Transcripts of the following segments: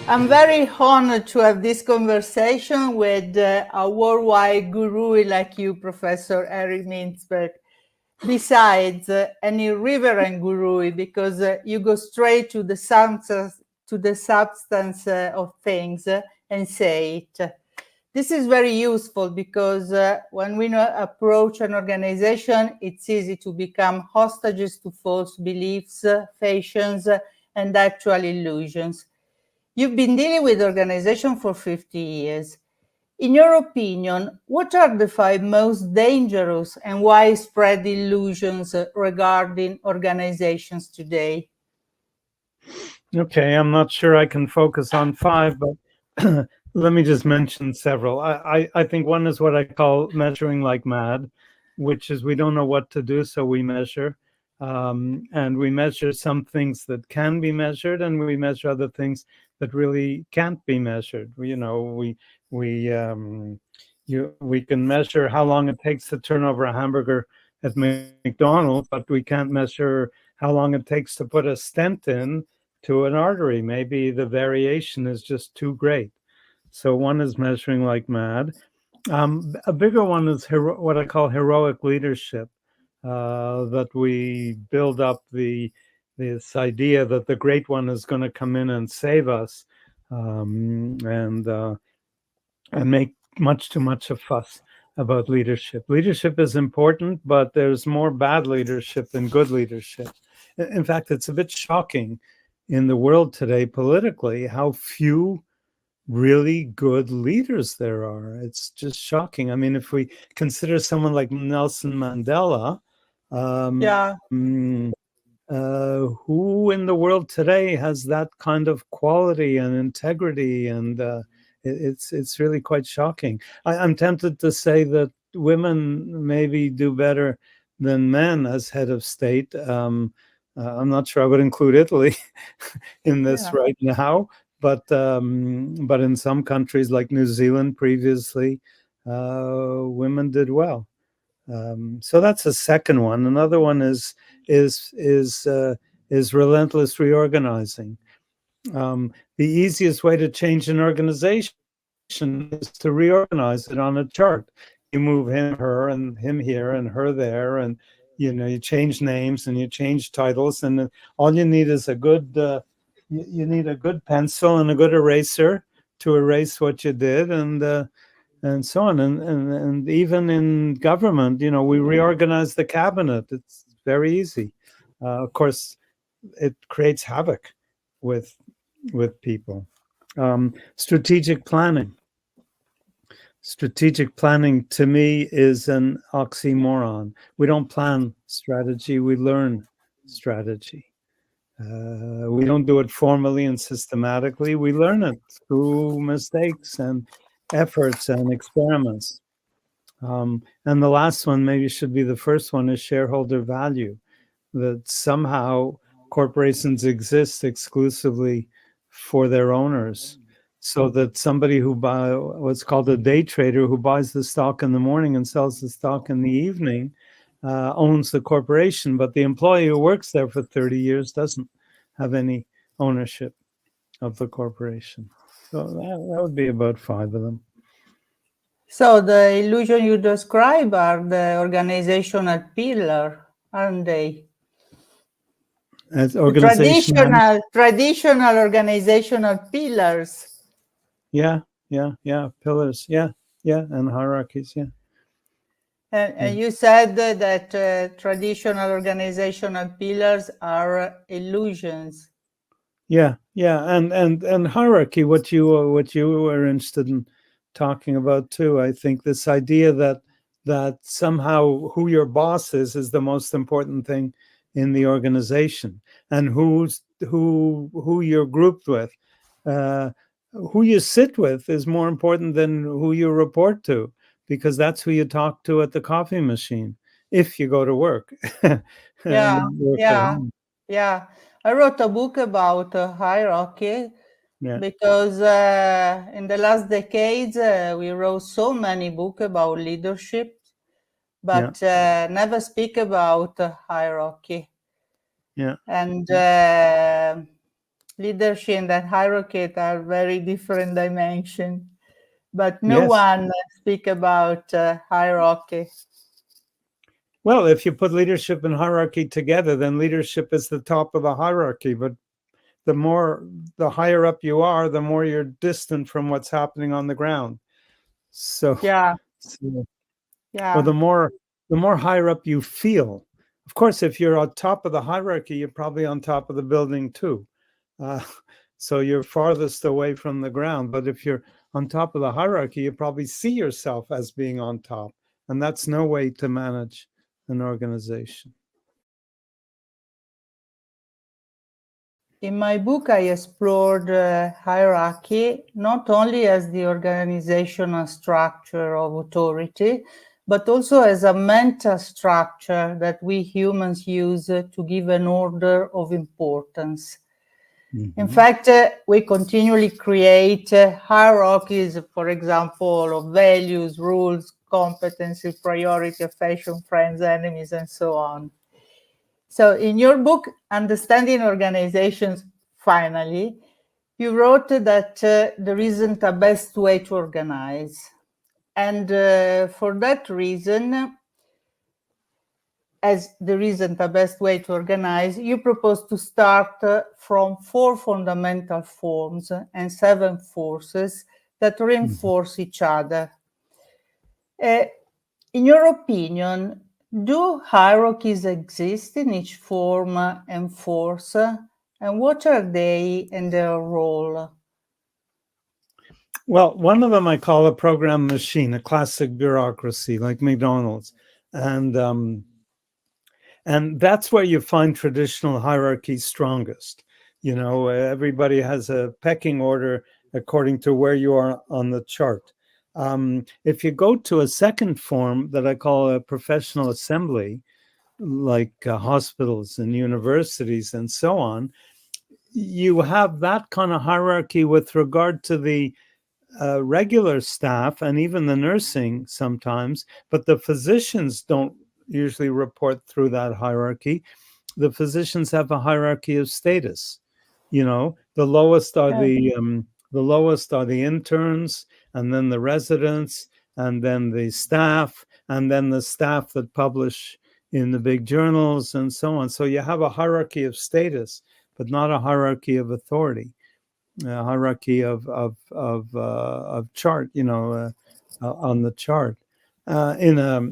I'm very honored to have this conversation with a worldwide guru like you, Professor Harry Mintzberg. Besides an irreverent guru, because you go straight to the substance of things and say it. This is very useful because when we approach an organization, it's easy to become hostages to false beliefs, fashions, and actual illusions. You've been dealing with organization for 50 years. In your opinion, what are the 5 most dangerous and widespread illusions regarding organizations today? Okay, I'm not sure I can focus on 5, but let me just mention several. I think one is what I call measuring like mad, which is we don't know what to do, so we measure. And we measure some things that can be measured, and we measure other things that really can't be measured. We can measure how long it takes to turn over a hamburger at McDonald's, but we can't measure how long it takes to put a stent in to an artery. Maybe the variation is just too great. So one is measuring like mad. A bigger one is what I call heroic leadership, that we build up this idea that the great one is going to come in and save us, and make much too much of fuss about leadership. Leadership is important, but there's more bad leadership than good leadership. In fact, it's a bit shocking in the world today politically how few really good leaders there are. It's just shocking. I mean, if we consider someone like Nelson Mandela, who in the world today has that kind of quality and integrity? And it's really quite shocking. I'm tempted to say that women maybe do better than men as head of state. I'm not sure I would include Italy in this right now, but in some countries like New Zealand previously, women did well. So that's a second one. Another one is relentless reorganizing. The easiest way to change an organization is to reorganize it on a chart. You move him, her, and him here, and her there, and you change names and you change titles, and all you need is a good you need a good pencil and a good eraser to erase what you did, and so on. And even in government, we reorganize the cabinet. It's very easy. Of course, it creates havoc with people. Strategic planning. Strategic planning to me is an oxymoron. We don't plan strategy, we learn strategy. We don't do it formally and systematically. We learn it through mistakes and efforts and experiments. And the last one maybe should be the first one, is shareholder value. That somehow corporations exist exclusively for their owners, so that somebody who buys what's called a day trader, who buys the stock in the morning and sells the stock in the evening, owns the corporation, but the employee who works there for 30 years doesn't have any ownership of the corporation. So that would be about 5 of them. So the illusion you describe are the organizational pillar, aren't they? As traditional organizational pillars. Yeah, pillars, yeah, and hierarchies, yeah. And you said that traditional organizational pillars are illusions. Yeah, and hierarchy. What you were interested in talking about too. I think this idea that somehow who your boss is the most important thing in the organization, and who you're grouped with, who you sit with is more important than who you report to, because that's who you talk to at the coffee machine if you go to work. Yeah. I wrote a book about hierarchy because in the last decades we wrote so many books about leadership, but never speak about hierarchy. Yeah. And leadership and that hierarchy are very different dimensions, but no Yes. one speak about hierarchy. Well, if you put leadership and hierarchy together, then leadership is the top of the hierarchy. But the higher up you are, the more you're distant from what's happening on the ground. So, Yeah, so yeah. or the more higher up you feel. Of course, if you're on top of the hierarchy, you're probably on top of the building too. So you're farthest away from the ground. But if you're on top of the hierarchy, you probably see yourself as being on top. And that's no way to manage an organization. In my book, I explored hierarchy not only as the organizational structure of authority, but also as a mental structure that we humans use to give an order of importance. In fact, we continually create hierarchies, for example, of values, rules, competency, priority, affection, friends, enemies, and so on. So in your book, Understanding Organizations, finally, you wrote that there isn't a best way to organize. And for that reason, as there isn't a best way to organize, you propose to start from 4 fundamental forms and 7 forces that reinforce each other. In your opinion, do hierarchies exist in each form and force? And what are they and their role? Well, one of them I call a program machine, a classic bureaucracy like McDonald's. And that's where you find traditional hierarchy strongest. You know, everybody has a pecking order according to where you are on the chart. If you go to a second form that I call a professional assembly, like hospitals and universities and so on, you have that kind of hierarchy with regard to the regular staff and even the nursing sometimes, but the physicians don't usually report through that hierarchy. The physicians have a hierarchy of status. You know, the lowest are the interns, and then the residents, and then the staff, and then the staff that publish in the big journals and so on. So you have a hierarchy of status, but not a hierarchy of authority. A hierarchy of chart, you know, on the chart. In a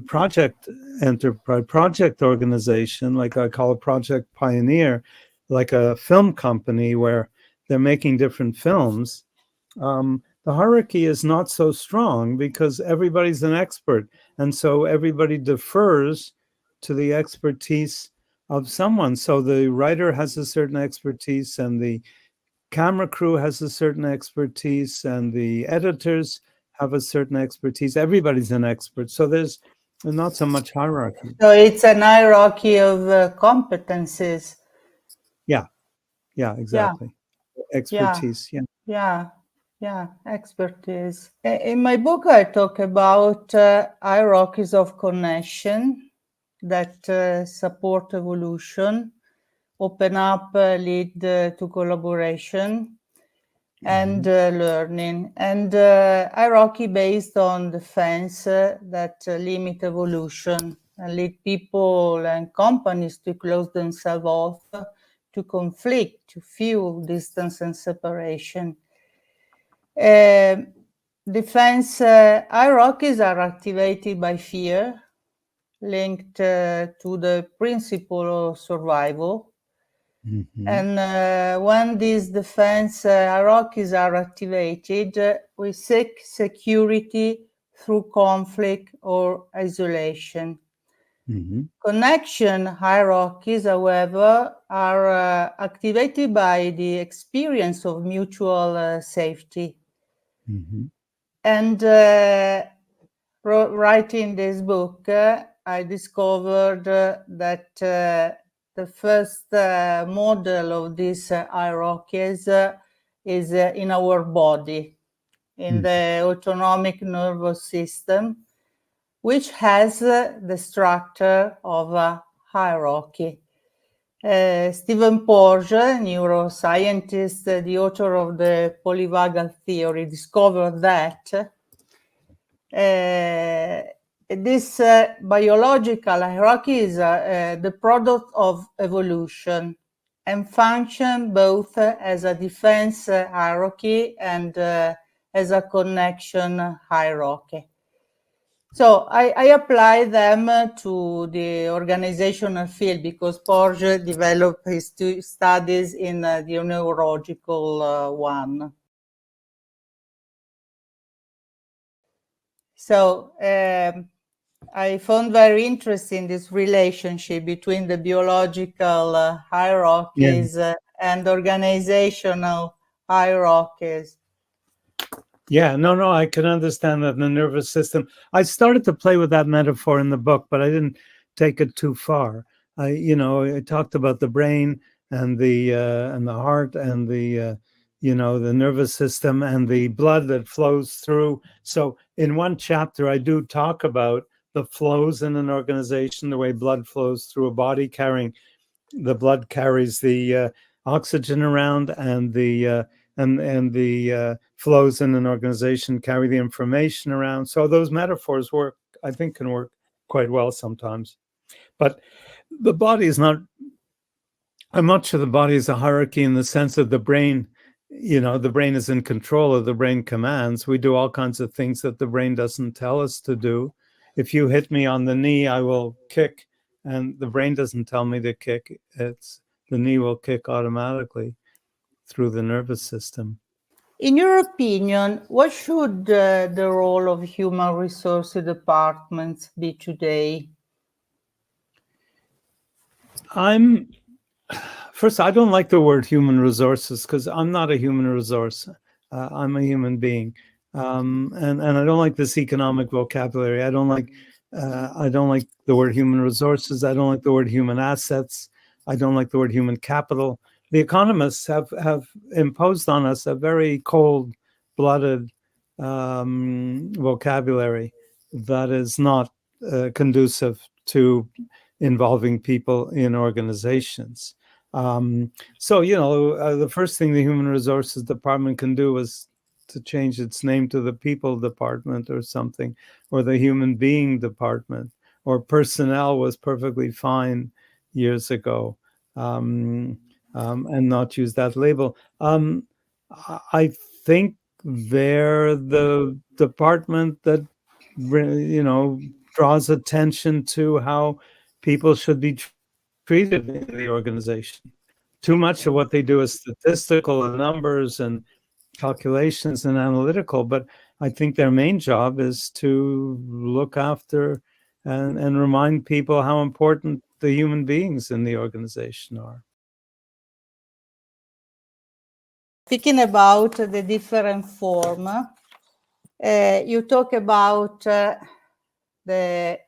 project enterprise, project organization, like I call a project pioneer, like a film company where they're making different films, the hierarchy is not so strong because everybody's an expert. And so everybody defers to the expertise of someone. So the writer has a certain expertise, and the camera crew has a certain expertise, and the editors have a certain expertise. Everybody's an expert. So there's not so much hierarchy. So it's an hierarchy of competencies. Yeah, exactly. Yeah. Expertise, Yeah, expertise. In my book, I talk about hierarchies of connection that support evolution, open up, lead to collaboration, and learning, and hierarchy based on defense that limit evolution and lead people and companies to close themselves off, to conflict, to fuel distance and separation. Defense hierarchies are activated by fear, linked to the principle of survival. And when these defense hierarchies are activated, we seek security through conflict or isolation. Connection hierarchies, however, are activated by the experience of mutual safety. And writing this book, I discovered that the first model of these hierarchies is in our body, in the autonomic nervous system, which has the structure of a hierarchy. Stephen Porges, neuroscientist, the author of the polyvagal theory, discovered that this biological hierarchy is the product of evolution and function both as a defense hierarchy and as a connection hierarchy. So I apply them to the organizational field because Porges developed his studies in the neurological one. So I found very interesting this relationship between the biological hierarchies and organizational hierarchies. Yeah, no, I can understand that. The nervous system. I started to play with that metaphor in the book, but I didn't take it too far. I talked about the brain and the heart and the nervous system and the blood that flows through. So in one chapter, I do talk about the flows in an organization, the way blood flows through a body, the blood carries the oxygen around, and the flows in an organization carry the information around. So those metaphors I think can work quite well sometimes. But the body is not, I'm not sure the body is a hierarchy in the sense that the brain, the brain is in control of the brain commands. We do all kinds of things that the brain doesn't tell us to do. If you hit me on the knee, I will kick, and the brain doesn't tell me to kick. The knee will kick automatically through the nervous system. In your opinion, what should the role of human resources departments be today? First, I don't like the word human resources because I'm not a human resource. I'm a human being. And I don't like this economic vocabulary. I don't like the word human resources. I don't like the word human assets. I don't like the word human capital. The economists have imposed on us a very cold-blooded vocabulary that is not conducive to involving people in organizations. So, the first thing the Human Resources Department can do is to change its name to the People Department or something, or the Human Being Department, or Personnel was perfectly fine years ago, and not use that label. I think they're the department that, draws attention to how people should be treated in the organization. Too much of what they do is statistical and numbers and calculations and analytical, but I think their main job is to look after and remind people how important the human beings in the organization are. Speaking about the different form, you talk about the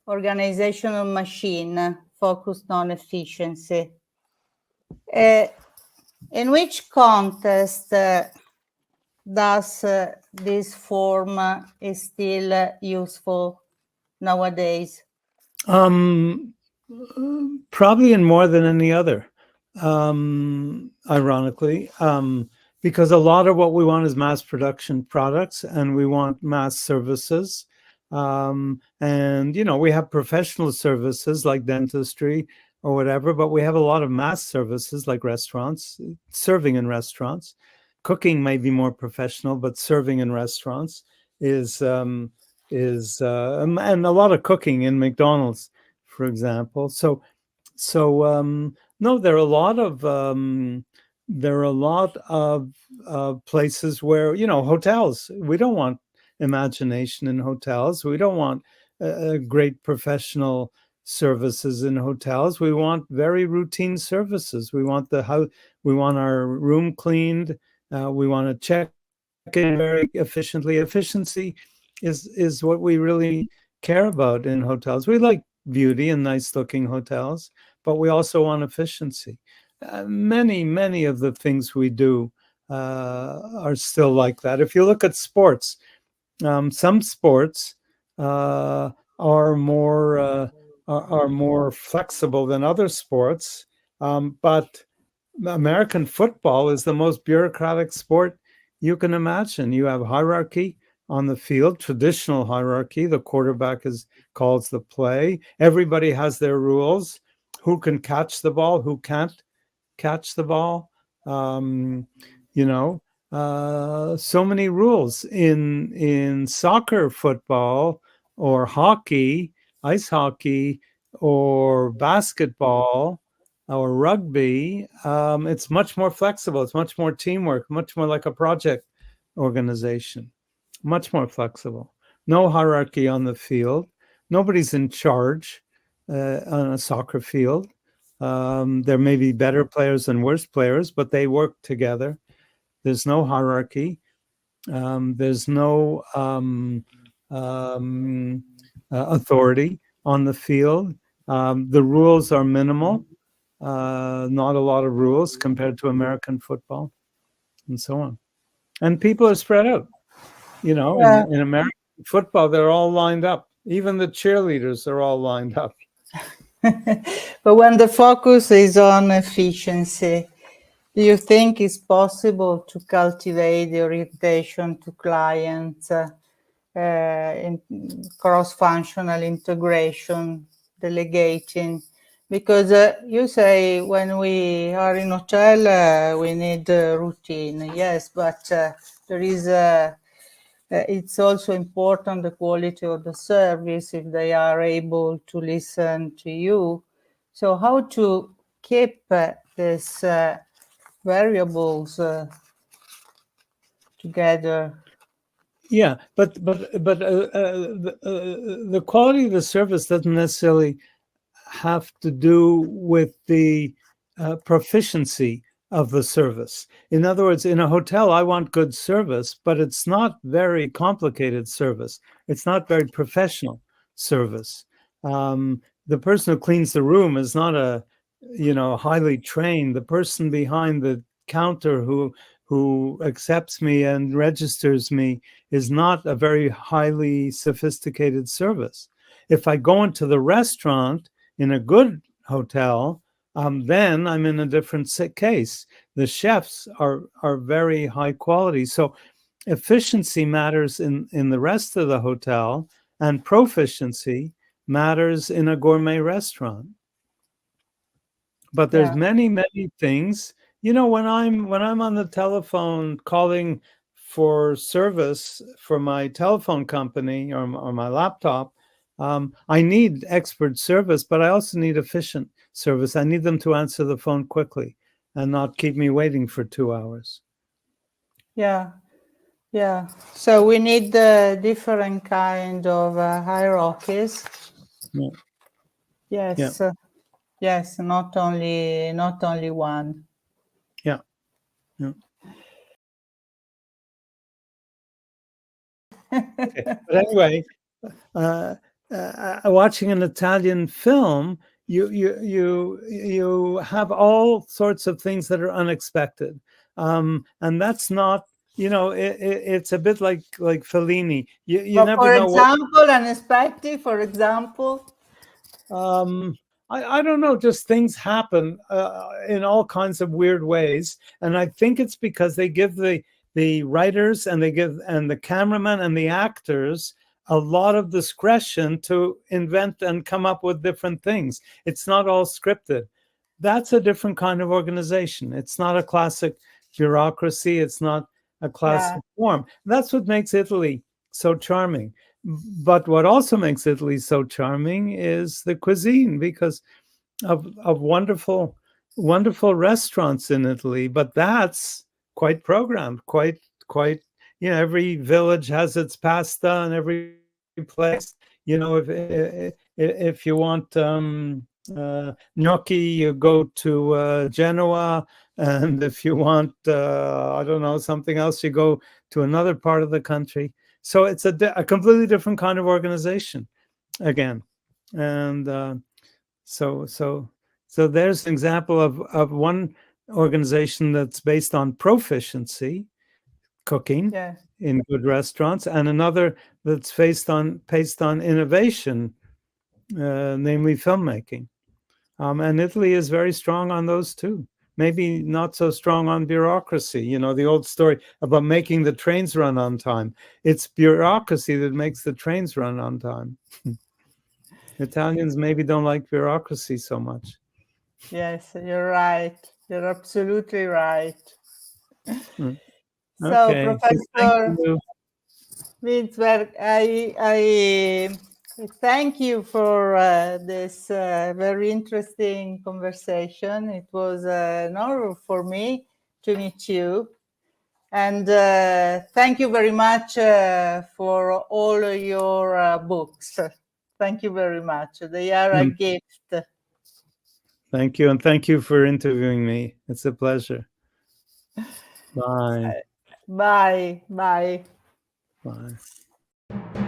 organizational machine focused on efficiency. In which context does this form is still useful nowadays? Probably in more than any other, ironically, because a lot of what we want is mass production products, and we want mass services. And, we have professional services like dentistry or whatever, but we have a lot of mass services like restaurants, serving in restaurants. Cooking may be more professional, but serving in restaurants is and a lot of cooking in McDonald's, for example. So no, there are a lot of places where, hotels. We don't want imagination in hotels. We don't want great professional services in hotels. We want very routine services. We want we want our room cleaned. We want to check in very efficiently. Efficiency is what we really care about in hotels. We like beauty and nice looking hotels, but we also want efficiency. Many of the things we do are still like that. If you look at sports, some sports are more are more flexible than other sports, but American football is the most bureaucratic sport you can imagine. You have hierarchy on the field, traditional hierarchy. The quarterback calls the play. Everybody has their rules. Who can catch the ball? Who can't catch the ball? So many rules in soccer, football, or hockey, ice hockey, or basketball, or rugby. It's much more flexible. It's much more teamwork, much more like a project organization, much more flexible. No hierarchy on the field. Nobody's in charge on a soccer field. There may be better players and worse players, but they work together. There's no hierarchy. There's no authority on the field. The rules are minimal. Not a lot of rules compared to American football, and so on. And people are spread out. In American football, they're all lined up. Even the cheerleaders are all lined up. But when the focus is on efficiency, do you think it's possible to cultivate the orientation to clients, in cross-functional integration, delegating? Because you say when we are in hotel, we need routine. Yes, but there is it's also important the quality of the service, if they are able to listen to you. So how to keep these variables together? Yeah, but the quality of the service doesn't necessarily have to do with the proficiency of the service. In other words, in a hotel, I want good service, but it's not very complicated service. It's not very professional service. The person who cleans the room is not highly trained. The person behind the counter who accepts me and registers me is not a very highly sophisticated service. If I go into the restaurant in a good hotel, then I'm in a different case. The chefs are very high quality. So efficiency matters in the rest of the hotel, and proficiency matters in a gourmet restaurant. But there's many things. When I'm on the telephone calling for service for my telephone company or my laptop, I need expert service, but I also need efficient service. I need them to answer the phone quickly and not keep me waiting for 2 hours. Yeah. So we need different kind of hierarchies. Yeah. Yes. Yeah. Yes. Not only one. Yeah. Okay. But anyway, watching an Italian film, you have all sorts of things that are unexpected, and that's not, it's a bit like Fellini. You never know. For example, unexpected. For example, I don't know. Just things happen in all kinds of weird ways, and I think it's because they give the writers and the cameraman and the actors a lot of discretion to invent and come up with different things. It's not all scripted. That's a different kind of organization. It's not a classic bureaucracy. It's not a classic form. That's what makes Italy so charming. But what also makes Italy so charming is the cuisine, because of wonderful restaurants in Italy. But that's quite programmed, quite. Every village has its pasta, and every place, if you want gnocchi, you go to Genoa, and if you want I don't know, something else, you go to another part of the country. So it's a completely different kind of organization again. And so there's an example of one organization that's based on proficiency, cooking in good restaurants, and another that's based on innovation, namely filmmaking. And Italy is very strong on those too. Maybe not so strong on bureaucracy. You know, the old story about making the trains run on time. It's bureaucracy that makes the trains run on time. Italians maybe don't like bureaucracy so much. Yes, you're right. You're absolutely right. Hmm. So, Okay. So Professor thank you. Mintzberg, I thank you for this very interesting conversation. It was an honor for me to meet you. And thank you very much for all your books. Thank you very much. They are a gift. Thank you. And thank you for interviewing me. It's a pleasure. Bye. Bye. Bye. Bye.